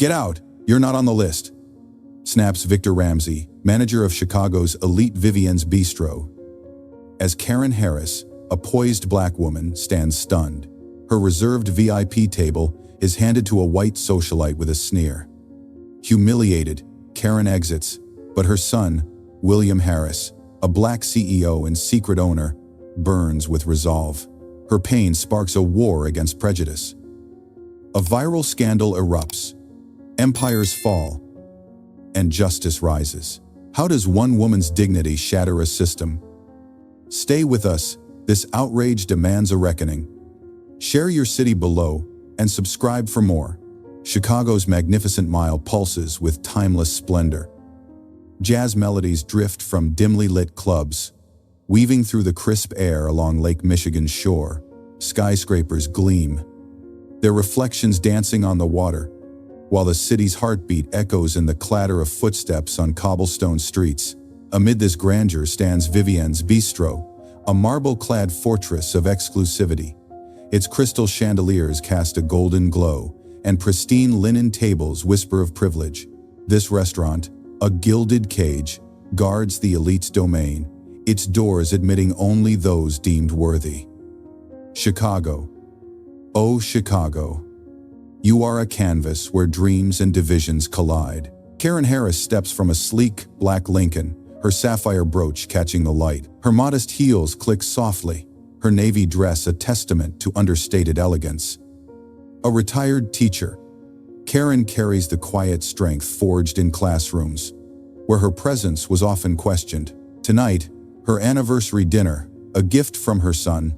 "Get out! You're not on the list!" snaps Victor Ramsey, manager of Chicago's elite Vivienne's Bistro. As Karen Harris, a poised black woman, stands stunned, her reserved VIP table is handed to a white socialite with a sneer. Humiliated, Karen exits, but her son, William Harris, a black CEO and secret owner, burns with resolve. Her pain sparks a war against prejudice. A viral scandal erupts. Empires fall. And justice rises. How does one woman's dignity shatter a system? Stay with us. This outrage demands a reckoning. Share your city below and subscribe for more. Chicago's Magnificent Mile pulses with timeless splendor. Jazz melodies drift from dimly lit clubs, weaving through the crisp air along Lake Michigan's shore. Skyscrapers gleam, their reflections dancing on the water, while the city's heartbeat echoes in the clatter of footsteps on cobblestone streets. Amid this grandeur stands Vivienne's Bistro, a marble-clad fortress of exclusivity. Its crystal chandeliers cast a golden glow, and pristine linen tables whisper of privilege. This restaurant, a gilded cage, guards the elite's domain, its doors admitting only those deemed worthy. Chicago. Oh, Chicago. You are a canvas where dreams and divisions collide. Karen Harris steps from a sleek, black Lincoln, her sapphire brooch catching the light. Her modest heels click softly, her navy dress a testament to understated elegance. A retired teacher, Karen carries the quiet strength forged in classrooms, where her presence was often questioned. Tonight, her anniversary dinner, a gift from her son,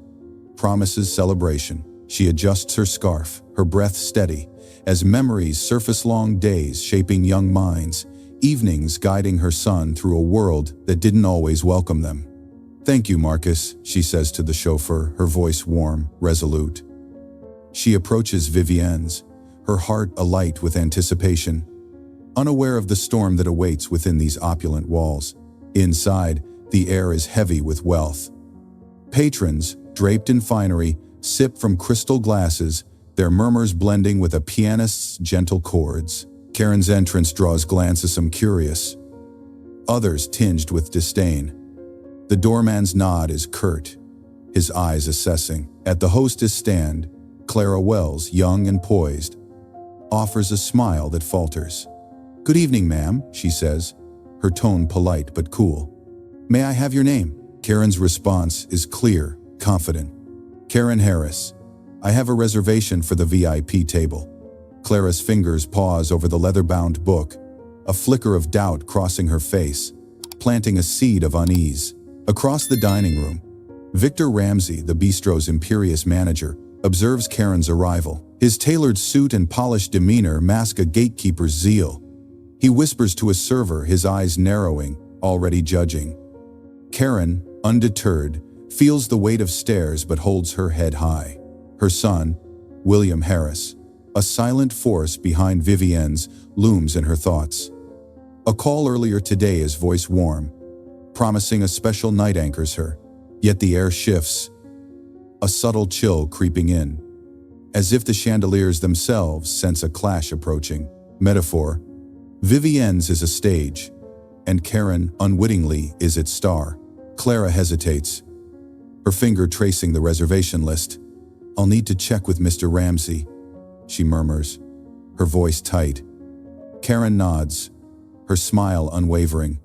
promises celebration. She adjusts her scarf, her breath steady, as memories surface. Long days shaping young minds, evenings guiding her son through a world that didn't always welcome them. "Thank you, Marcus," she says to the chauffeur, her voice warm, resolute. She approaches Vivienne's, her heart alight with anticipation, unaware of the storm that awaits within these opulent walls. Inside, the air is heavy with wealth. Patrons, draped in finery, sip from crystal glasses, their murmurs blending with a pianist's gentle chords. Karen's entrance draws glances, some curious, others tinged with disdain. The doorman's nod is curt, his eyes assessing. At the hostess' stand, Clara Wells, young and poised, offers a smile that falters. "Good evening, ma'am," she says, her tone polite but cool. "May I have your name?" Karen's response is clear, confident. "Karen Harris. I have a reservation for the VIP table." Clara's fingers pause over the leather-bound book, a flicker of doubt crossing her face, planting a seed of unease. Across the dining room, Victor Ramsey, the bistro's imperious manager, observes Karen's arrival. His tailored suit and polished demeanor mask a gatekeeper's zeal. He whispers to a server, his eyes narrowing, already judging. Karen, undeterred, feels the weight of stares but holds her head high. Her son, William Harris, a silent force behind Vivienne's, looms in her thoughts. A call earlier today, his voice warm, promising a special night anchors her. Yet the air shifts, a subtle chill creeping in, as if the chandeliers themselves sense a clash approaching. Metaphor, Vivienne's is a stage, and Karen, unwittingly, is its star. Clara hesitates, her finger tracing the reservation list. "I'll need to check with Mr. Ramsey," she murmurs, her voice tight. Karen nods, her smile unwavering,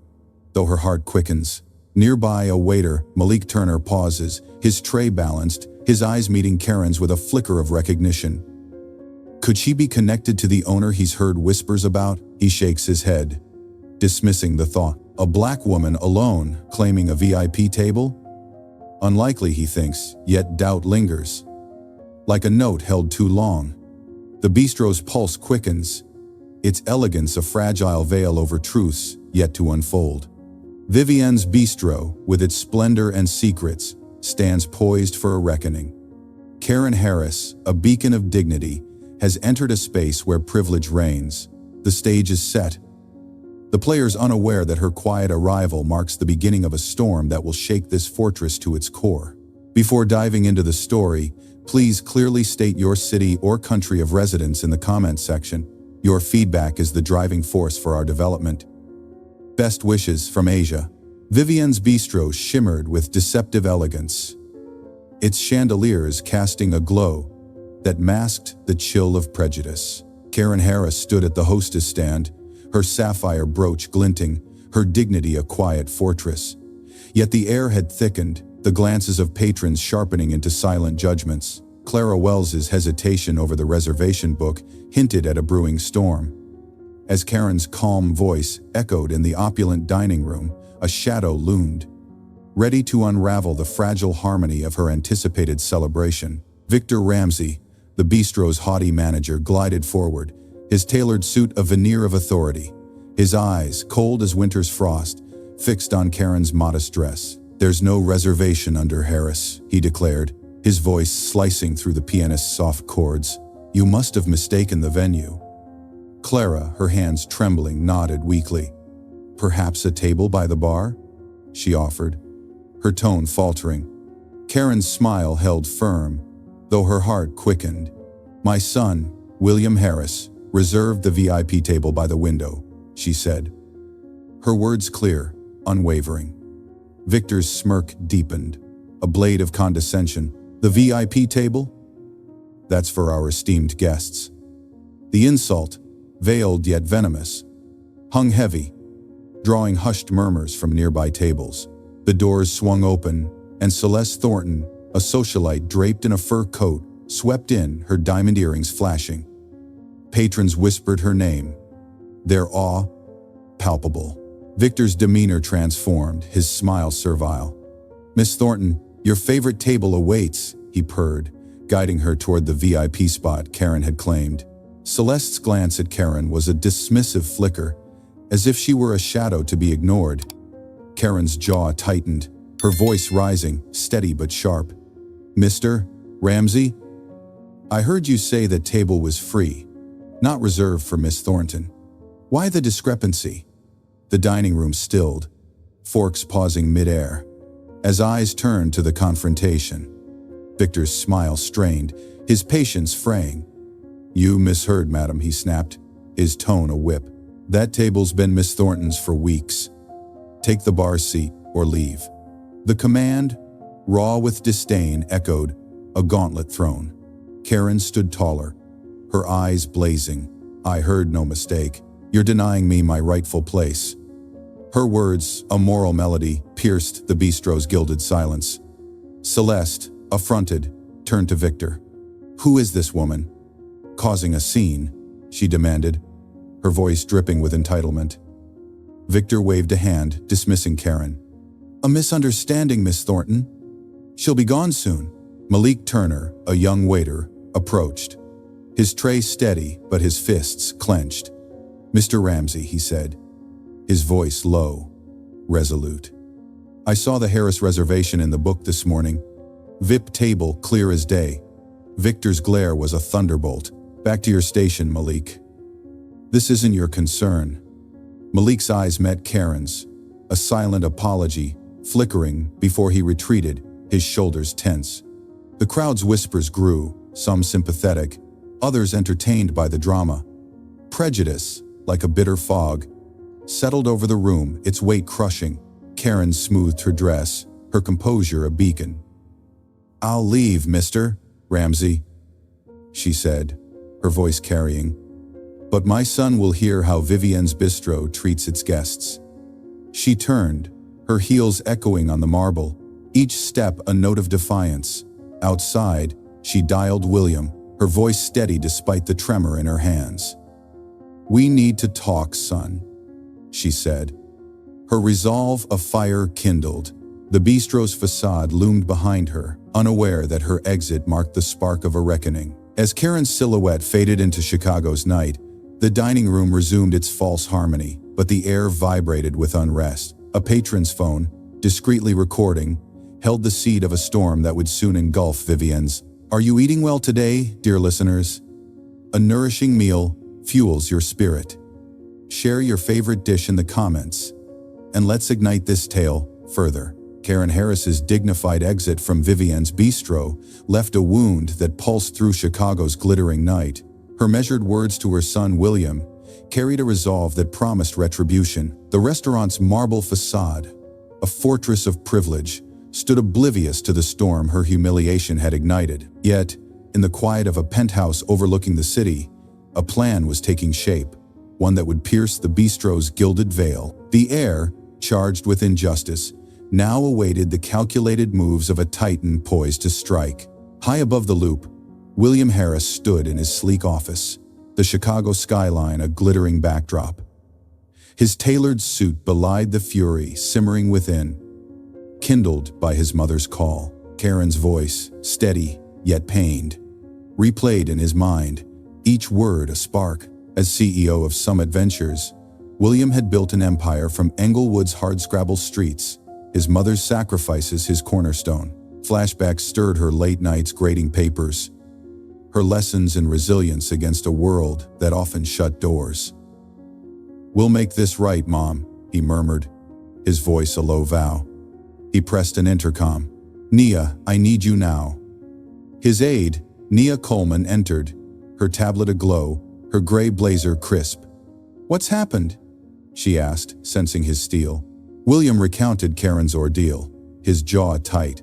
though her heart quickens. Nearby, a waiter, Malik Turner, pauses, his tray balanced, his eyes meeting Karen's with a flicker of recognition. Could she be connected to the owner he's heard whispers about? He shakes his head, dismissing the thought. A black woman alone, claiming a VIP table? Unlikely, he thinks, yet doubt lingers. Like a note held too long. The bistro's pulse quickens, its elegance a fragile veil over truths yet to unfold. Vivienne's Bistro, with its splendor and secrets, stands poised for a reckoning. Karen Harris, a beacon of dignity, has entered a space where privilege reigns. The stage is set, the players unaware that her quiet arrival marks the beginning of a storm that will shake this fortress to its core. Before diving into the story, please clearly state your city or country of residence in the comments section. Your feedback is the driving force for our development. Best wishes from Asia. Vivienne's Bistro shimmered with deceptive elegance, its chandeliers casting a glow that masked the chill of prejudice. Karen Harris stood at the hostess stand, her sapphire brooch glinting, her dignity a quiet fortress. Yet the air had thickened, the glances of patrons sharpening into silent judgments. Clara Wells's hesitation over the reservation book hinted at a brewing storm. As Karen's calm voice echoed in the opulent dining room, a shadow loomed, ready to unravel the fragile harmony of her anticipated celebration. Victor Ramsey, the bistro's haughty manager, glided forward, his tailored suit a veneer of authority, his eyes, cold as winter's frost, fixed on Karen's modest dress. "There's no reservation under Harris," he declared, his voice slicing through the pianist's soft chords. "You must have mistaken the venue." Clara, her hands trembling, nodded weakly. "Perhaps a table by the bar?" she offered, her tone faltering. Karen's smile held firm, though her heart quickened. "My son, William Harris, reserved the VIP table by the window," she said, her words clear, unwavering. Victor's smirk deepened, a blade of condescension. "The VIP table? That's for our esteemed guests." The insult, veiled yet venomous, hung heavy, drawing hushed murmurs from nearby tables. The doors swung open, and Celeste Thornton, a socialite draped in a fur coat, swept in, her diamond earrings flashing. Patrons whispered her name, their awe palpable. Victor's demeanor transformed, his smile servile. "Miss Thornton, your favorite table awaits," he purred, guiding her toward the VIP spot Karen had claimed. Celeste's glance at Karen was a dismissive flicker, as if she were a shadow to be ignored. Karen's jaw tightened, her voice rising, steady but sharp. "Mr. Ramsey, I heard you say that table was free, not reserved for Miss Thornton. Why the discrepancy?" The dining room stilled, forks pausing mid-air, as eyes turned to the confrontation. Victor's smile strained, his patience fraying. "You misheard, madam," he snapped, his tone a whip. "That table's been Miss Thornton's for weeks. Take the bar seat or leave." The command, raw with disdain, echoed, a gauntlet thrown. Karen stood taller, her eyes blazing. "I heard no mistake. You're denying me my rightful place." Her words, a moral melody, pierced the bistro's gilded silence. Celeste, affronted, turned to Victor. "Who is this woman? Causing a scene?" she demanded, her voice dripping with entitlement. Victor waved a hand, dismissing Karen. "A misunderstanding, Miss Thornton. She'll be gone soon." Malik Turner, a young waiter, approached, his tray steady but his fists clenched. "Mr. Ramsey," he said, his voice low, resolute. "I saw the Harris reservation in the book this morning. VIP table, clear as day." Victor's glare was a thunderbolt. "Back to your station, Malik. This isn't your concern." Malik's eyes met Karen's, a silent apology flickering before he retreated, his shoulders tense. The crowd's whispers grew, some sympathetic, others entertained by the drama. Prejudice, like a bitter fog, settled over the room, its weight crushing. Karen smoothed her dress, her composure a beacon. "I'll leave, Mr. Ramsey," she said, her voice carrying. "But my son will hear how Vivienne's Bistro treats its guests." She turned, her heels echoing on the marble, each step a note of defiance. Outside, she dialed William, her voice steady despite the tremor in her hands. "We need to talk, son," she said. Her resolve a fire kindled. The bistro's facade loomed behind her, unaware that her exit marked the spark of a reckoning. As Karen's silhouette faded into Chicago's night, the dining room resumed its false harmony, but the air vibrated with unrest. A patron's phone, discreetly recording, held the seed of a storm that would soon engulf Vivienne's. "Are you eating well today, dear listeners? A nourishing meal fuels your spirit. Share your favorite dish in the comments, and let's ignite this tale further." Karen Harris's dignified exit from Vivienne's Bistro left a wound that pulsed through Chicago's glittering night. Her measured words to her son William carried a resolve that promised retribution. The restaurant's marble facade, a fortress of privilege, stood oblivious to the storm her humiliation had ignited. Yet, in the quiet of a penthouse overlooking the city, a plan was taking shape, one that would pierce the bistro's gilded veil. The air, charged with injustice, now awaited the calculated moves of a titan poised to strike. High above the loop, William Harris stood in his sleek office, the Chicago skyline a glittering backdrop. His tailored suit belied the fury simmering within, kindled by his mother's call. Karen's voice, steady yet pained, replayed in his mind, each word a spark. As CEO of Summit Ventures, William had built an empire from Englewood's hardscrabble streets, his mother's sacrifices his cornerstone. Flashbacks stirred her late nights grading papers, her lessons in resilience against a world that often shut doors. "We'll make this right, Mom," he murmured, his voice a low vow. He pressed an intercom. "Nia, I need you now." His aide, Nia Coleman, entered, her tablet aglow, her gray blazer crisp. "What's happened?" she asked, sensing his steel. William recounted Karen's ordeal, his jaw tight.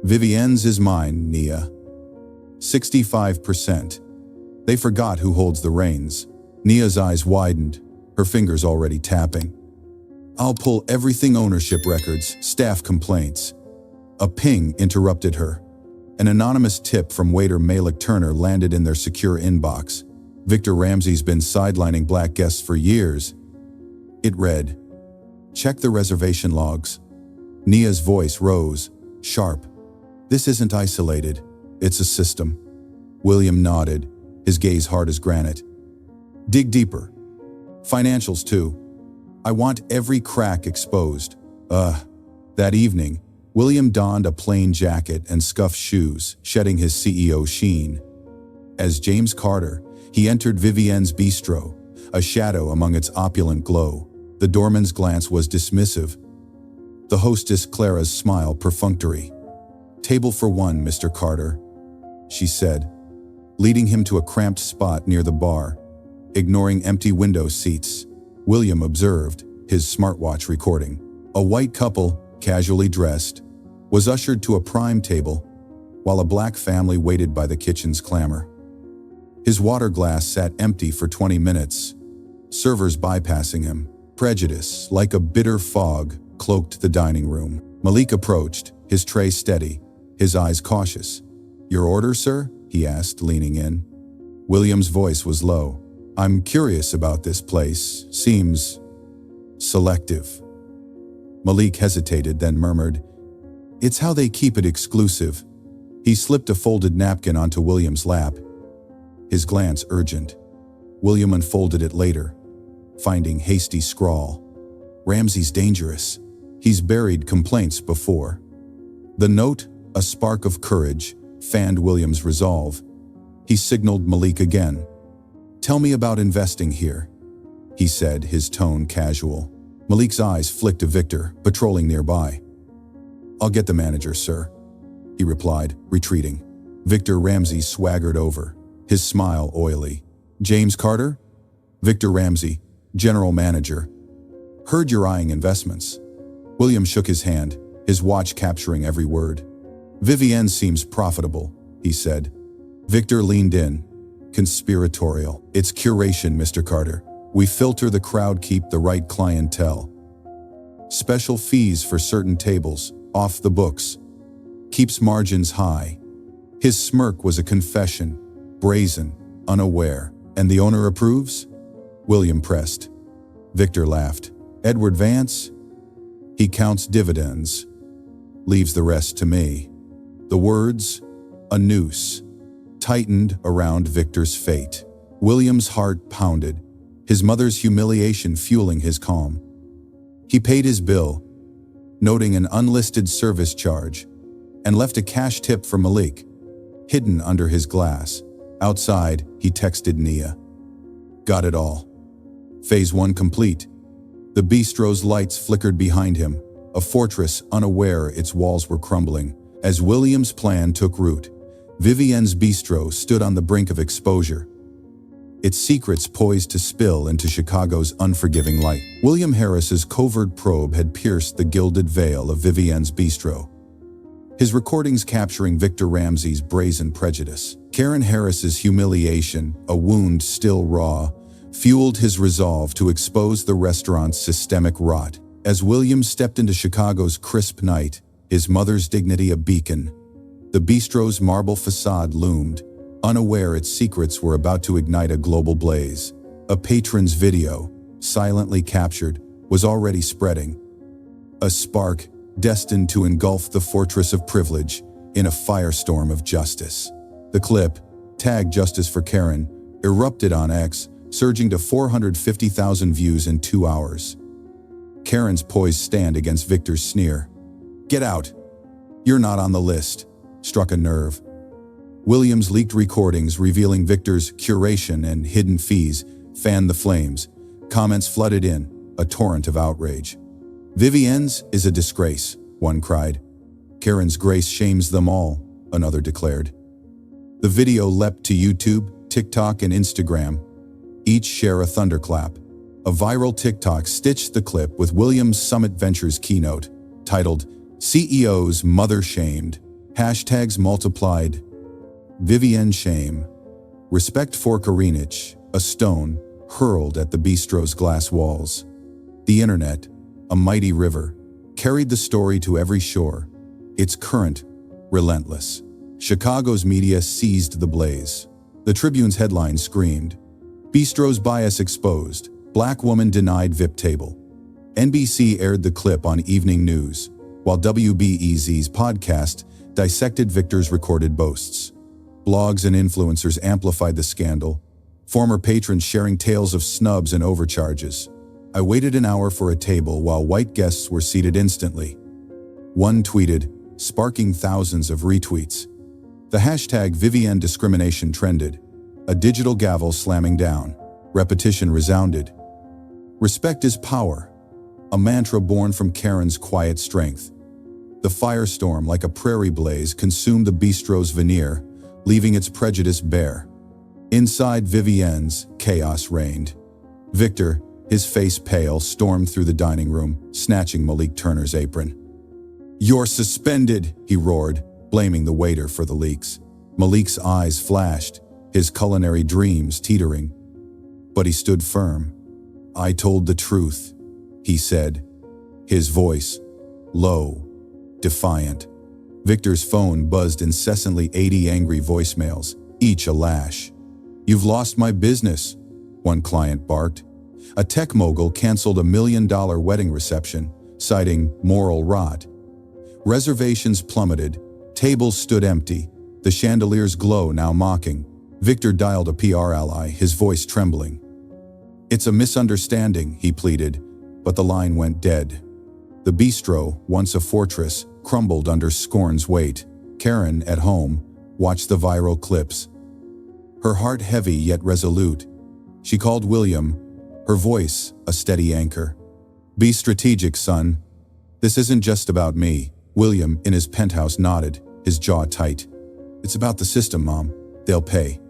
"Vivienne's is mine, Nia. 65%. They forgot who holds the reins." Nia's eyes widened, her fingers already tapping. "I'll pull everything: ownership records, staff complaints." A ping interrupted her. An anonymous tip from waiter Malik Turner landed in their secure inbox. Victor Ramsey's been sidelining black guests for years. It read, "Check the reservation logs." Nia's voice rose, sharp. "This isn't isolated. It's a system." William nodded, his gaze hard as granite. "Dig deeper. Financials too. I want every crack exposed." That evening, William donned a plain jacket and scuffed shoes, shedding his CEO sheen. As James Carter, he entered Vivienne's Bistro, a shadow among its opulent glow. The doorman's glance was dismissive, the hostess Clara's smile perfunctory. "Table for one, Mr. Carter," she said, leading him to a cramped spot near the bar. Ignoring empty window seats, William observed, his smartwatch recording. A white couple, casually dressed, was ushered to a prime table, while a black family waited by the kitchen's clamor. His water glass sat empty for 20 minutes, servers bypassing him. Prejudice, like a bitter fog, cloaked the dining room. Malik approached, his tray steady, his eyes cautious. "Your order, sir?" he asked, leaning in. William's voice was low. "I'm curious about this place. Seems selective." Malik hesitated, then murmured, "It's how they keep it exclusive." He slipped a folded napkin onto William's lap, his glance urgent. William unfolded it later, finding hasty scrawl. "Ramsey's dangerous. He's buried complaints before." The note, a spark of courage, fanned William's resolve. He signaled Malik again. "Tell me about investing here," he said, his tone casual. Malik's eyes flicked to Victor, patrolling nearby. "I'll get the manager, sir," he replied, retreating. Victor Ramsey swaggered over, his smile oily. "James Carter?" "Victor Ramsey, general manager. Heard you're eyeing investments." William shook his hand, his watch capturing every word. "Vivienne seems profitable," he said. Victor leaned in, conspiratorial. "It's curation, Mr. Carter. We filter the crowd, keep the right clientele. Special fees for certain tables, off the books. Keeps margins high." His smirk was a confession, brazen, unaware. "And the owner approves?" William pressed. Victor laughed. "Edward Vance? He counts dividends. Leaves the rest to me." The words, a noose, tightened around Victor's fate. William's heart pounded, his mother's humiliation fueling his calm. He paid his bill, noting an unlisted service charge, and left a cash tip for Malik, hidden under his glass. Outside, he texted Nia. "Got it all. Phase 1 complete." The bistro's lights flickered behind him, a fortress unaware its walls were crumbling. As William's plan took root, Vivienne's Bistro stood on the brink of exposure, its secrets poised to spill into Chicago's unforgiving light. William Harris's covert probe had pierced the gilded veil of Vivienne's Bistro, his recordings capturing Victor Ramsey's brazen prejudice. Karen Harris's humiliation, a wound still raw, fueled his resolve to expose the restaurant's systemic rot. As William stepped into Chicago's crisp night, his mother's dignity a beacon, the bistro's marble facade loomed, unaware its secrets were about to ignite a global blaze. A patron's video, silently captured, was already spreading, a spark destined to engulf the fortress of privilege in a firestorm of justice. The clip, tagged Justice for Karen, erupted on X, surging to 450,000 views in 2 hours. Karen's poised stand against Victor's sneer, "Get out! You're not on the list," struck a nerve. Williams' leaked recordings revealing Victor's curation and hidden fees fanned the flames. Comments flooded in, a torrent of outrage. "Vivienne's is a disgrace," one cried. "Karen's grace shames them all," another declared. The video leapt to YouTube, TikTok, and Instagram, each share a thunderclap. A viral TikTok stitched the clip with Williams' Summit Ventures keynote, titled, "CEO's Mother Shamed." Hashtags multiplied. Vivienne shame. Respect for Karinich, a stone, hurled at the bistro's glass walls. The internet, a mighty river, carried the story to every shore, its current relentless. Chicago's media seized the blaze. The Tribune's headline screamed, "Bistro's bias exposed, Black woman denied VIP table." NBC aired the clip on evening news, while WBEZ's podcast dissected Victor's recorded boasts. Blogs and influencers amplified the scandal, former patrons sharing tales of snubs and overcharges. "I waited an hour for a table while white guests were seated instantly," one tweeted, sparking thousands of retweets. The hashtag Vivienne discrimination trended, a digital gavel slamming down. Repetition resounded. Respect is power, a mantra born from Karen's quiet strength. The firestorm, like a prairie blaze, consumed the bistro's veneer, leaving its prejudice bare. Inside Vivienne's, chaos reigned. Victor, his face pale, stormed through the dining room, snatching Malik Turner's apron. "You're suspended," he roared, blaming the waiter for the leaks. Malik's eyes flashed, his culinary dreams teetering. But he stood firm. "I told the truth," he said, his voice low, defiant. Victor's phone buzzed incessantly, 80 angry voicemails, each a lash. "You've lost my business," one client barked. A tech mogul canceled a $1 million wedding reception, citing moral rot. Reservations plummeted, tables stood empty, the chandelier's glow now mocking. Victor dialed a PR ally, his voice trembling. "It's a misunderstanding," he pleaded, but the line went dead. The bistro, once a fortress, crumbled under scorn's weight. Karen, at home, watched the viral clips. Her heart heavy yet resolute, she called William, her voice a steady anchor. "Be strategic, son. This isn't just about me." William, in his penthouse, nodded, his jaw tight. "It's about the system, Mom. They'll pay."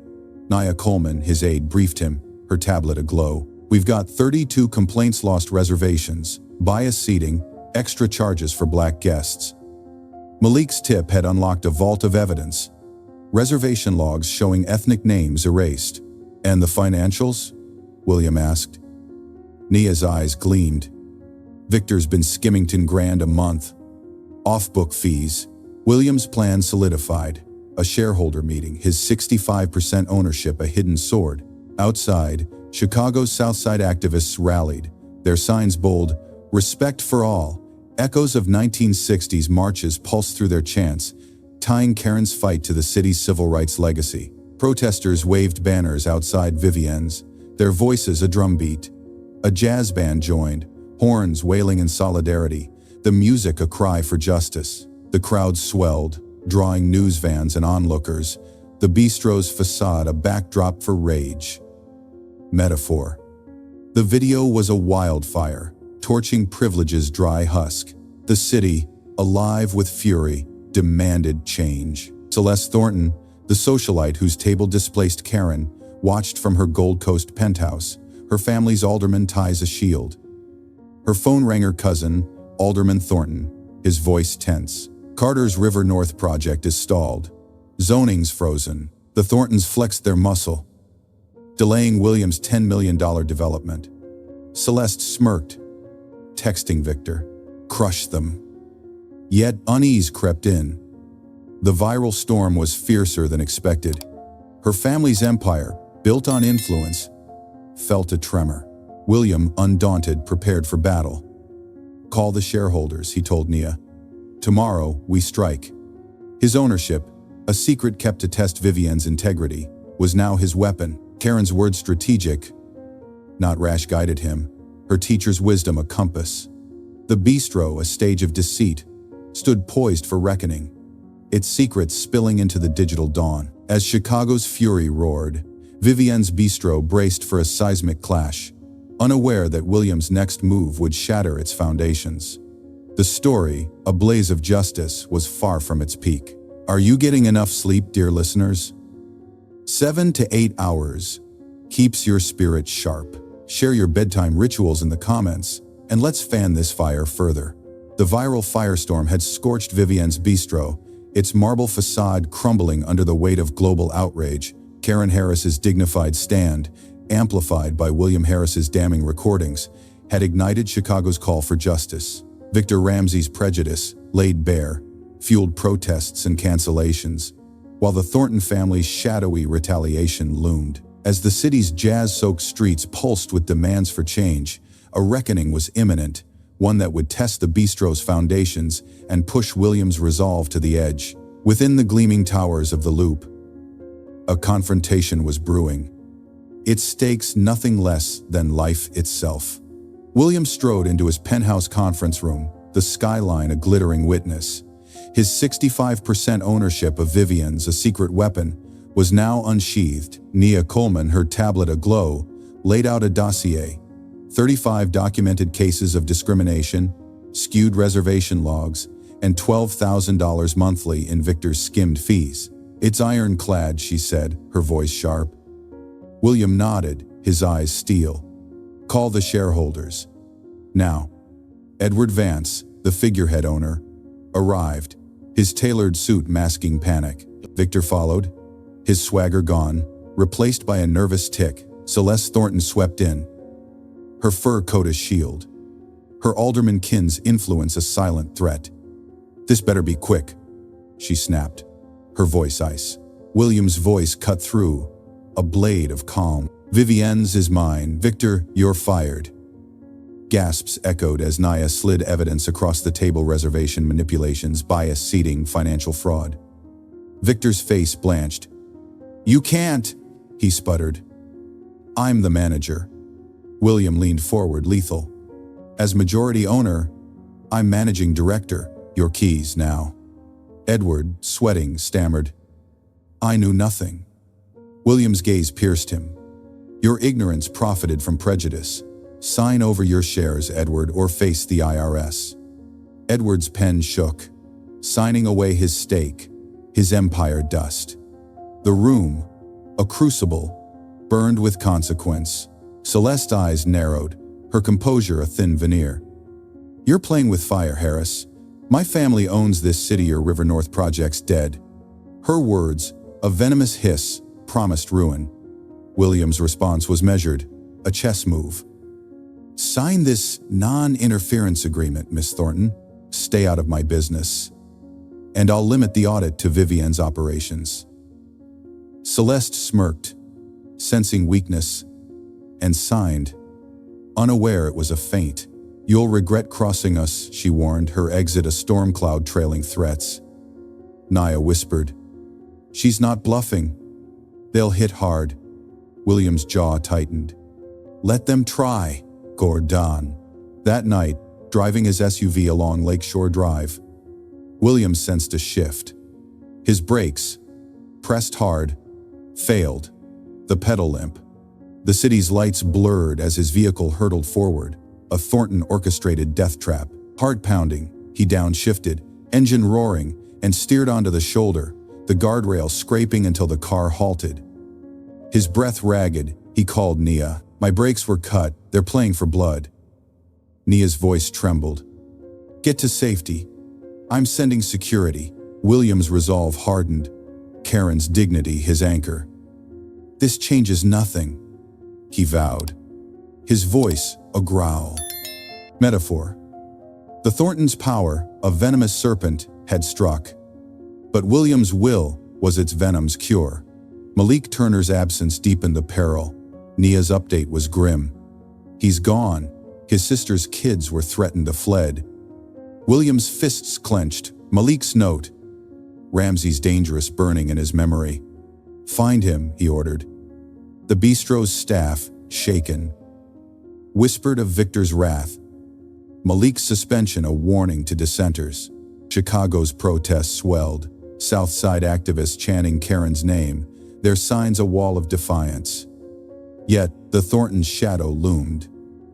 Nia Coleman, his aide, briefed him, her tablet aglow. "We've got 32 complaints, lost reservations, bias seating, extra charges for Black guests." Malik's tip had unlocked a vault of evidence. Reservation logs showing ethnic names erased. "And the financials?" William asked. Nia's eyes gleamed. "Victor's been skimming $10,000 a month. Off-book fees." William's plan solidified. A shareholder meeting, his 65% ownership a hidden sword. Outside, Chicago's Southside activists rallied, their signs bold, "Respect for all." Echoes of 1960s marches pulsed through their chants, tying Karen's fight to the city's civil rights legacy. Protesters waved banners outside Vivienne's, their voices a drumbeat. A jazz band joined, horns wailing in solidarity, the music a cry for justice. The crowd swelled, drawing news vans and onlookers, the bistro's facade a backdrop for rage. Metaphor. The video was a wildfire, torching privilege's dry husk. The city, alive with fury, demanded change. Celeste Thornton, the socialite whose table displaced Karen, watched from her Gold Coast penthouse. Her family's alderman ties a shield. Her phone rang her cousin, Alderman Thornton, his voice tense. Carter's River North project is stalled. Zoning's frozen. The Thorntons flexed their muscle, delaying William's $10 million development. Celeste smirked, texting Victor, "Crush them." Yet unease crept in. The viral storm was fiercer than expected. Her family's empire, built on influence, felt a tremor. William, undaunted, prepared for battle. "Call the shareholders," he told Nia. "Tomorrow, we strike." His ownership, a secret kept to test Vivienne's integrity, was now his weapon. Karen's words, strategic, not rash, guided him, her teacher's wisdom a compass. The Bistro, a stage of deceit, stood poised for reckoning, its secrets spilling into the digital dawn. As Chicago's fury roared, Vivienne's Bistro braced for a seismic clash, unaware that William's next move would shatter its foundations. The story, a blaze of justice, was far from its peak. Are you getting enough sleep, dear listeners? 7 to 8 hours keeps your spirit sharp. Share your bedtime rituals in the comments, and let's fan this fire further. The viral firestorm had scorched Vivienne's Bistro, its marble facade crumbling under the weight of global outrage. Karen Harris's dignified stand, amplified by William Harris's damning recordings, had ignited Chicago's call for justice. Victor Ramsey's prejudice, laid bare, fueled protests and cancellations, while the Thornton family's shadowy retaliation loomed. As the city's jazz-soaked streets pulsed with demands for change, a reckoning was imminent, one that would test the Bistro's foundations and push William's resolve to the edge. Within the gleaming towers of the Loop, a confrontation was brewing, its stakes nothing less than life itself. William strode into his penthouse conference room, the skyline a glittering witness. His 65% ownership of Vivienne's, a secret weapon, was now unsheathed. Nia Coleman, her tablet aglow, laid out a dossier. 35 documented cases of discrimination, skewed reservation logs, and $12,000 monthly in Victor's skimmed fees. "It's ironclad," she said, her voice sharp. William nodded, his eyes steel. "Call the shareholders. Now." Edward Vance, the figurehead owner, arrived, his tailored suit masking panic. Victor followed, his swagger gone, replaced by a nervous tick. Celeste Thornton swept in, her fur coat a shield, her alderman kin's influence a silent threat. "This better be quick," she snapped, her voice ice. William's voice cut through, a blade of calm. "Vivienne's is mine. Victor, you're fired." Gasps echoed as Nia slid evidence across the table: reservation manipulations, bias seating, financial fraud. Victor's face blanched. "You can't," he sputtered. "I'm the manager." William leaned forward, lethal. "As majority owner, I'm managing director. Your keys now." Edward, sweating, stammered, "I knew nothing." William's gaze pierced him. "Your ignorance profited from prejudice. Sign over your shares, Edward, or face the IRS." Edward's pen shook, signing away his stake, his empire dust. The room, a crucible, burned with consequence. Celeste's eyes narrowed, her composure a thin veneer. "You're playing with fire, Harris. My family owns this city. Your River North project's dead." Her words, a venomous hiss, promised ruin. William's response was measured, a chess move. "Sign this non-interference agreement, Miss Thornton. Stay out of my business. And I'll limit the audit to Vivienne's operations." Celeste smirked, sensing weakness, and signed, unaware it was a feint. "You'll regret crossing us," she warned, her exit a storm cloud trailing threats. Nia whispered, "She's not bluffing. They'll hit hard." William's jaw tightened. "Let them try." Gordon. That night, driving his SUV along Lakeshore Drive, William sensed a shift. His brakes, pressed hard, failed, the pedal limp. The city's lights blurred as his vehicle hurtled forward, a Thornton-orchestrated death trap. Heart pounding, he downshifted, engine roaring, and steered onto the shoulder, the guardrail scraping until the car halted. His breath ragged, he called Nia. My brakes were cut, they're playing for blood. Nia's voice trembled. Get to safety. I'm sending security. William's resolve hardened. Karen's dignity his anchor. This changes nothing, he vowed. His voice a growl. Metaphor. The Thorntons' power, a venomous serpent, had struck. But William's will was its venom's cure. Malik Turner's absence deepened the peril. Nia's update was grim. He's gone. His sister's kids were threatened to fled. William's fists clenched. Malik's note. Ramsey's dangerous burning in his memory. Find him, he ordered. The Bistro's staff, shaken, whispered of Victor's wrath. Malik's suspension a warning to dissenters. Chicago's protests swelled. Southside activists chanting Karen's name, their signs a wall of defiance. Yet, the Thorntons' shadow loomed.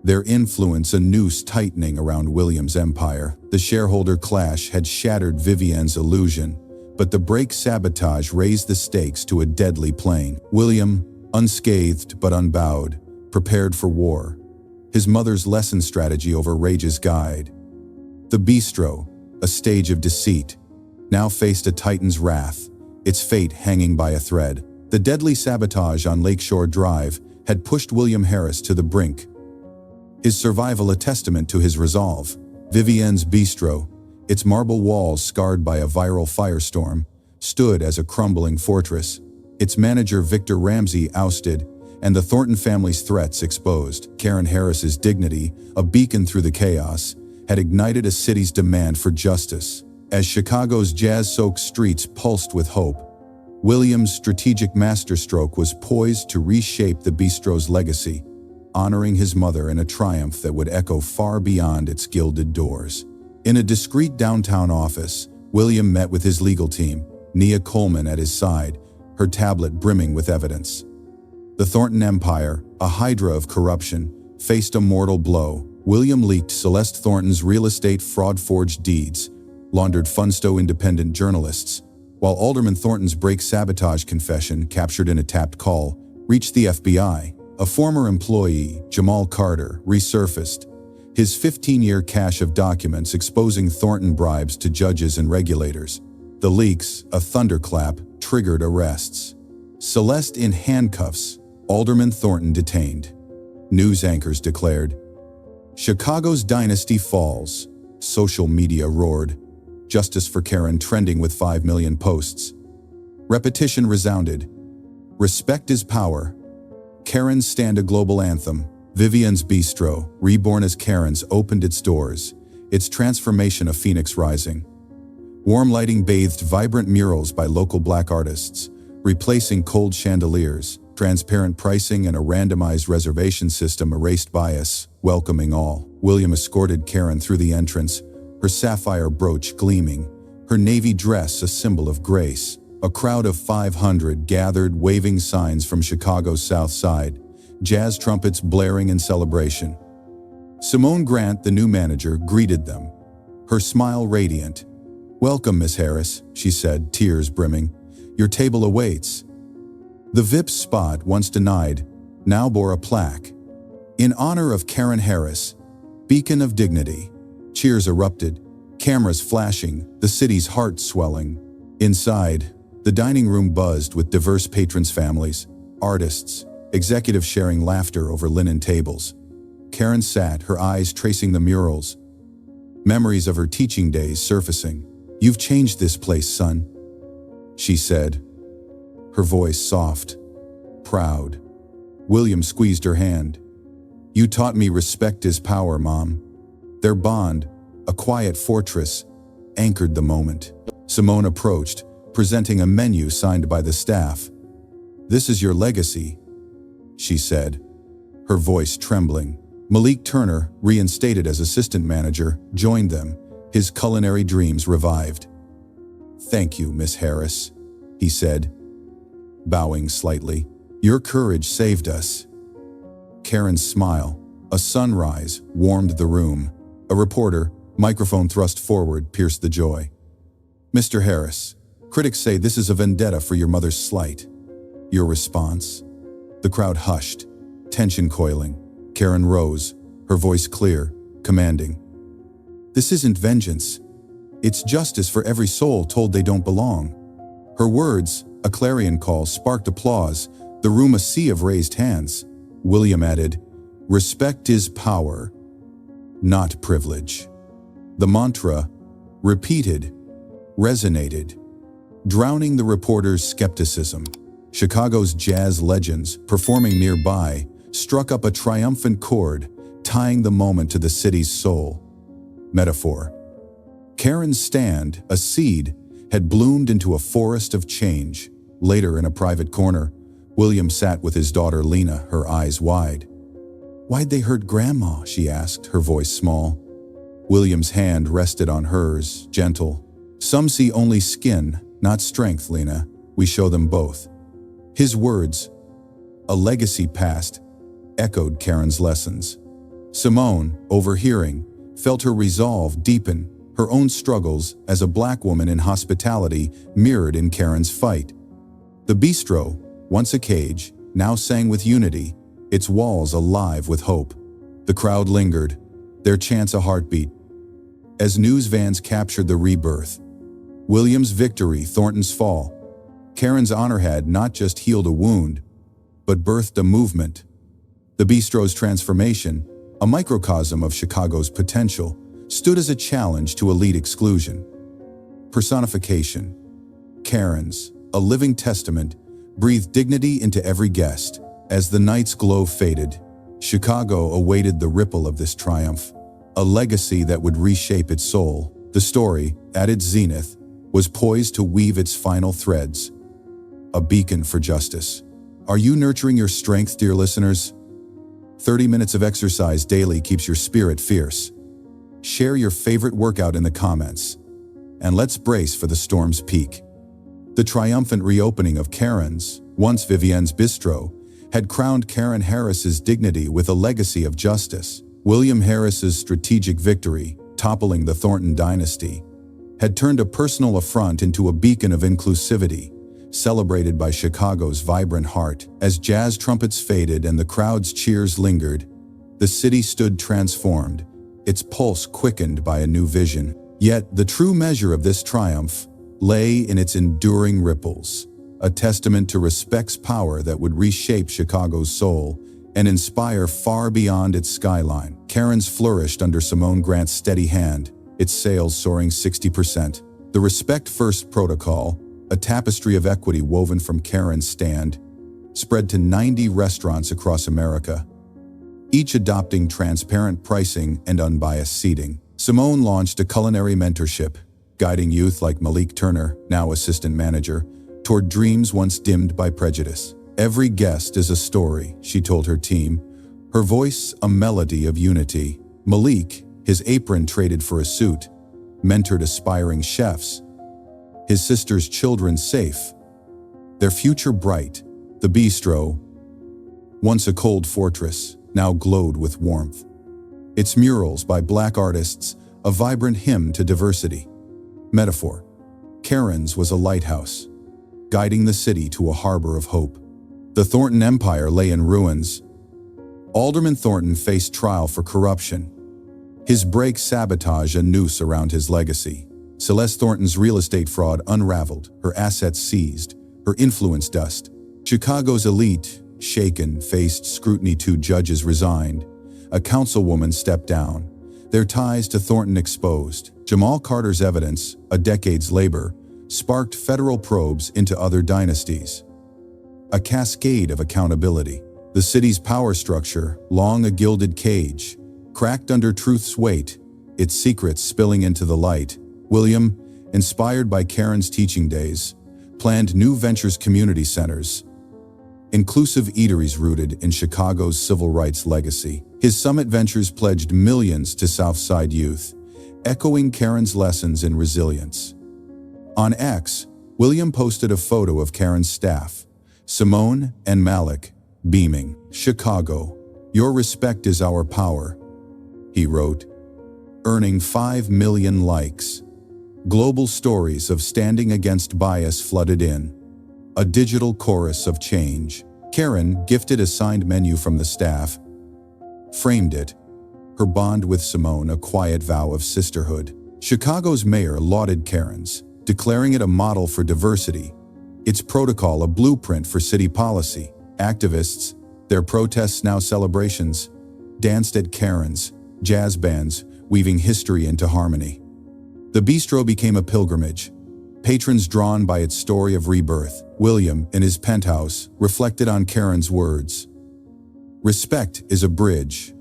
Their influence a noose tightening around William's empire. The shareholder clash had shattered Vivienne's illusion, but the break sabotage raised the stakes to a deadly plane. William, unscathed but unbowed, prepared for war. His mother's lesson strategy over Rage's guide. The Bistro, a stage of deceit, now faced a titan's wrath, its fate hanging by a thread. The deadly sabotage on Lakeshore Drive had pushed William Harris to the brink. His survival a testament to his resolve. Vivienne's Bistro, its marble walls scarred by a viral firestorm, stood as a crumbling fortress. Its manager Victor Ramsey ousted, and the Thornton family's threats exposed. Karen Harris's dignity, a beacon through the chaos, had ignited a city's demand for justice. As Chicago's jazz-soaked streets pulsed with hope, William's strategic masterstroke was poised to reshape the Bistro's legacy, honoring his mother in a triumph that would echo far beyond its gilded doors. In a discreet downtown office, William met with his legal team, Nia Coleman at his side, her tablet brimming with evidence. The Thornton Empire, a hydra of corruption, faced a mortal blow. William leaked Celeste Thornton's real estate fraud-forged deeds, laundered Funsto independent journalists, while Alderman Thornton's break sabotage confession, captured in a tapped call, reached the FBI. A former employee, Jamal Carter, resurfaced, his 15-year cache of documents exposing Thornton bribes to judges and regulators. The leaks, a thunderclap, triggered arrests. Celeste in handcuffs, Alderman Thornton detained. News anchors declared. Chicago's dynasty falls. Social media roared. Justice for Karen trending with 5 million posts. Repetition resounded. Respect is power. Karen's stand a global anthem. Vivienne's Bistro, reborn as Karen's, opened its doors, its transformation a phoenix rising. Warm lighting bathed vibrant murals by local black artists, replacing cold chandeliers. Transparent pricing and a randomized reservation system erased bias, welcoming all. William escorted Karen through the entrance, her sapphire brooch gleaming, her navy dress a symbol of grace. A crowd of 500 gathered, waving signs from Chicago's South Side, jazz trumpets blaring in celebration. Simone Grant, the new manager, greeted them, her smile radiant. "Welcome, Miss Harris," she said, tears brimming. "Your table awaits." The VIP spot, once denied, now bore a plaque. "In honor of Karen Harris, beacon of dignity." Cheers erupted, cameras flashing, the city's heart swelling. Inside, the dining room buzzed with diverse patrons' families, artists, executives sharing laughter over linen tables. Karen sat, her eyes tracing the murals, memories of her teaching days surfacing. "You've changed this place, son," she said, her voice soft, proud. William squeezed her hand. "You taught me respect is power, Mom." Their bond, a quiet fortress, anchored the moment. Simone approached, presenting a menu signed by the staff. "This is your legacy," she said, her voice trembling. Malik Turner, reinstated as assistant manager, joined them, his culinary dreams revived. "Thank you, Miss Harris," he said, bowing slightly. "Your courage saved us." Karen's smile, a sunrise, warmed the room. A reporter, microphone thrust forward, pierced the joy. "Mr. Harris, critics say this is a vendetta for your mother's slight. Your response?" The crowd hushed, tension coiling. Karen rose, her voice clear, commanding. "This isn't vengeance. It's justice for every soul told they don't belong." Her words, a clarion call, sparked applause, the room a sea of raised hands. William added, "Respect is power, not privilege." The mantra, repeated, resonated, drowning the reporter's skepticism. Chicago's jazz legends, performing nearby, struck up a triumphant chord, tying the moment to the city's soul. Metaphor. Karen's stand, a seed, had bloomed into a forest of change. Later, in a private corner, William sat with his daughter Lena, her eyes wide. "Why'd they hurt Grandma?" she asked, her voice small. William's hand rested on hers, gentle. "Some see only skin, not strength, Lena. We show them both." His words, a legacy passed, echoed Karen's lessons. Simone, overhearing, felt her resolve deepen, her own struggles as a black woman in hospitality mirrored in Karen's fight. The Bistro, once a cage, now sang with unity, its walls alive with hope. The crowd lingered, their chants a heartbeat. As news vans captured the rebirth, William's victory, Thornton's fall, Karen's honor had not just healed a wound, but birthed a movement. The Bistro's transformation, a microcosm of Chicago's potential, stood as a challenge to elite exclusion. Personification. Karen's, a living testament, breathed dignity into every guest. As the night's glow faded, Chicago awaited the ripple of this triumph, a legacy that would reshape its soul. The story, at its zenith, was poised to weave its final threads, a beacon for justice. Are you nurturing your strength, dear listeners? 30 minutes of exercise daily keeps your spirit fierce. Share your favorite workout in the comments, and let's brace for the storm's peak. The triumphant reopening of Karen's, once Vivienne's Bistro, had crowned Karen Harris's dignity with a legacy of justice. William Harris's strategic victory, toppling the Thornton dynasty, had turned a personal affront into a beacon of inclusivity, celebrated by Chicago's vibrant heart. As jazz trumpets faded and the crowd's cheers lingered, the city stood transformed, its pulse quickened by a new vision. Yet the true measure of this triumph lay in its enduring ripples, a testament to respect's power that would reshape Chicago's soul and inspire far beyond its skyline. Karen's flourished under Simone Grant's steady hand, its sales soaring 60%. The Respect First protocol, a tapestry of equity woven from Karen's stand, spread to 90 restaurants across America, each adopting transparent pricing and unbiased seating. Simone launched a culinary mentorship, guiding youth like Malik Turner, now assistant manager, toward dreams once dimmed by prejudice. "Every guest is a story," she told her team, her voice a melody of unity. Malik, his apron traded for a suit, mentored aspiring chefs, his sister's children safe, their future bright. The Bistro, once a cold fortress, now glowed with warmth. Its murals by black artists, a vibrant hymn to diversity. Metaphor. Karen's was a lighthouse, guiding the city to a harbor of hope. The Thornton Empire lay in ruins. Alderman Thornton faced trial for corruption. His break sabotaged a noose around his legacy. Celeste Thornton's real estate fraud unraveled, her assets seized, her influence dust. Chicago's elite, shaken, faced scrutiny. 2 judges resigned. A councilwoman stepped down, their ties to Thornton exposed. Jamal Carter's evidence, a decade's labor, sparked federal probes into other dynasties. A cascade of accountability. The city's power structure, long a gilded cage, cracked under truth's weight, its secrets spilling into the light. William, inspired by Karen's teaching days, planned new ventures, community centers, inclusive eateries rooted in Chicago's civil rights legacy. His summit ventures pledged millions to South Side youth, echoing Karen's lessons in resilience. On X, William posted a photo of Karen's staff, Simone and Malik, beaming. "Chicago, your respect is our power," he wrote, earning 5 million likes. Global stories of standing against bias flooded in, a digital chorus of change. Karen, gifted a signed menu from the staff, framed it, her bond with Simone a quiet vow of sisterhood. Chicago's mayor lauded Karen's, declaring it a model for diversity, its protocol a blueprint for city policy. Activists, their protests now celebrations, danced at Karen's, jazz bands weaving history into harmony. The bistro became a pilgrimage, patrons drawn by its story of rebirth. William, in his penthouse, reflected on Karen's words. Respect is a bridge,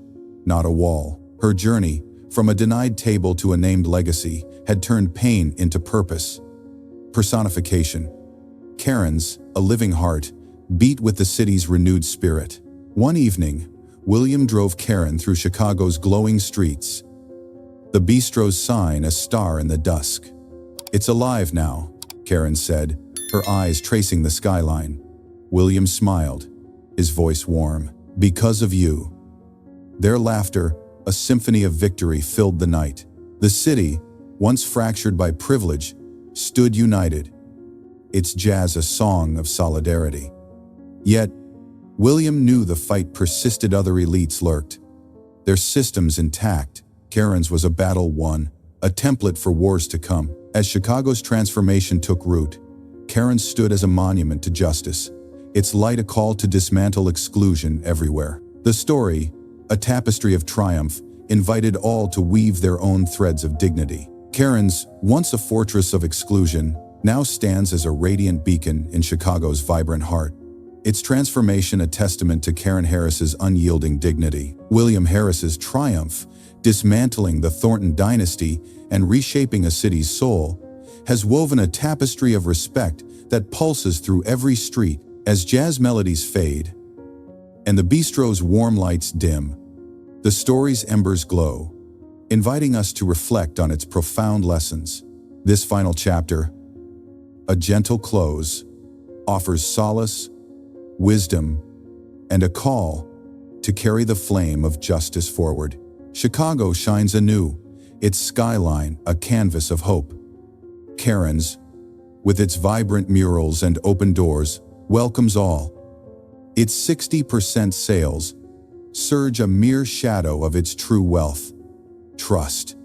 not a wall. Her journey, from a denied table to a named legacy, had turned pain into purpose. Personification. Karen's, a living heart, beat with the city's renewed spirit. One evening, William drove Karen through Chicago's glowing streets, the bistro's sign a star in the dusk. "It's alive now," Karen said, her eyes tracing the skyline. William smiled, his voice warm. "Because of you." Their laughter, a symphony of victory, filled the night. The city, once fractured by privilege, stood united, its jazz a song of solidarity. Yet, William knew the fight persisted. Other elites lurked, their systems intact. Karen's was a battle won, a template for wars to come. As Chicago's transformation took root, Karen's stood as a monument to justice, its light a call to dismantle exclusion everywhere. The story, a tapestry of triumph, invited all to weave their own threads of dignity. Karen's, once a fortress of exclusion, now stands as a radiant beacon in Chicago's vibrant heart. Its transformation a testament to Karen Harris's unyielding dignity. William Harris's triumph, dismantling the Thornton dynasty and reshaping a city's soul, has woven a tapestry of respect that pulses through every street. As jazz melodies fade and the bistro's warm lights dim, the story's embers glow, inviting us to reflect on its profound lessons. This final chapter, a gentle close, offers solace, wisdom, and a call to carry the flame of justice forward. Chicago shines anew, its skyline a canvas of hope. Karen's, with its vibrant murals and open doors, welcomes all. Its 60% sales surge a mere shadow of its true wealth: trust.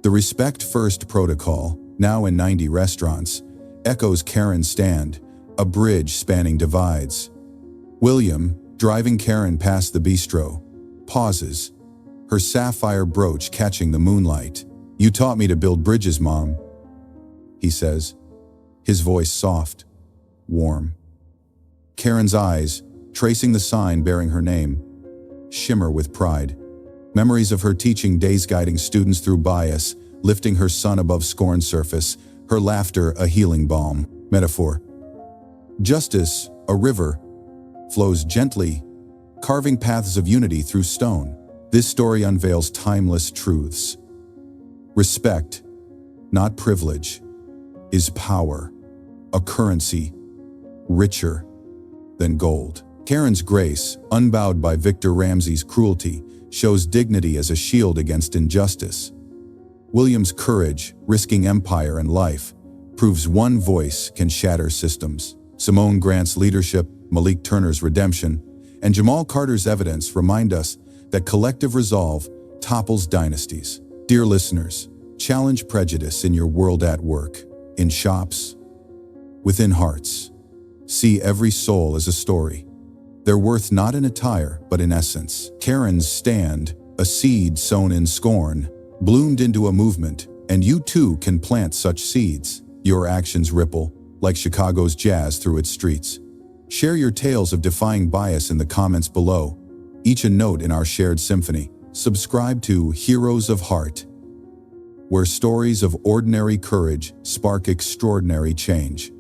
The Respect First protocol, now in 90 restaurants, echoes Karen's stand, a bridge spanning divides. William, driving Karen past the bistro, pauses, her sapphire brooch catching the moonlight. "You taught me to build bridges, Mom," he says, his voice soft, warm. Karen's eyes, tracing the sign bearing her name, shimmer with pride. Memories of her teaching days guiding students through bias, lifting her son above scorn's surface, her laughter a healing balm. Metaphor. Justice, a river, flows gently, carving paths of unity through stone. This story unveils timeless truths. Respect, not privilege, is power, a currency richer than gold. Karen's grace, unbowed by Victor Ramsey's cruelty, shows dignity as a shield against injustice. William's courage, risking empire and life, proves one voice can shatter systems. Simone Grant's leadership, Malik Turner's redemption, and Jamal Carter's evidence remind us that collective resolve topples dynasties. Dear listeners, challenge prejudice in your world at work, in shops, within hearts. See every soul as a story. Their worth not in attire, but in essence. Karen's stand, a seed sown in scorn, bloomed into a movement, and you too can plant such seeds. Your actions ripple, like Chicago's jazz through its streets. Share your tales of defying bias in the comments below, each a note in our shared symphony. Subscribe to Heroes of Heart, where stories of ordinary courage spark extraordinary change.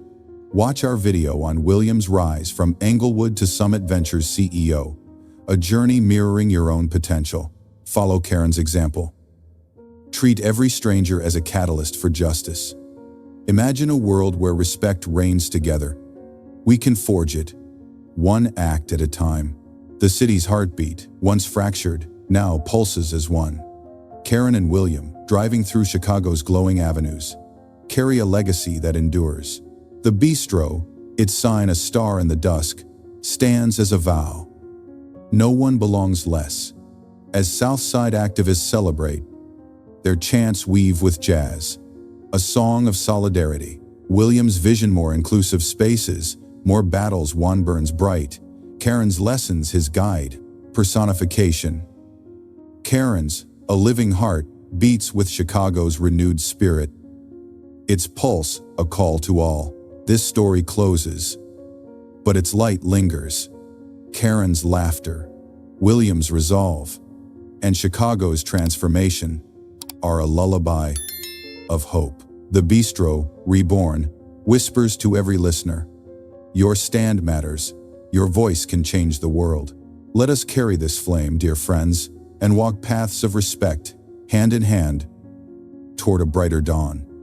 Watch our video on William's rise from Englewood to Summit Ventures CEO, a journey mirroring your own potential. Follow Karen's example. Treat every stranger as a catalyst for justice. Imagine a world where respect reigns together. We can forge it, one act at a time. The city's heartbeat, once fractured, now pulses as one. Karen and William, driving through Chicago's glowing avenues, carry a legacy that endures. The bistro, its sign a star in the dusk, stands as a vow. No one belongs less. As Southside activists celebrate, their chants weave with jazz, a song of solidarity. William's vision: more inclusive spaces, more battles. One burns bright. Karen's lessons, his guide, personification. Karen's, a living heart, beats with Chicago's renewed spirit. Its pulse, a call to all. This story closes, but its light lingers. Karen's laughter, William's resolve, and Chicago's transformation are a lullaby of hope. The Bistro, Reborn, whispers to every listener, your stand matters, your voice can change the world. Let us carry this flame, dear friends, and walk paths of respect, hand in hand, toward a brighter dawn.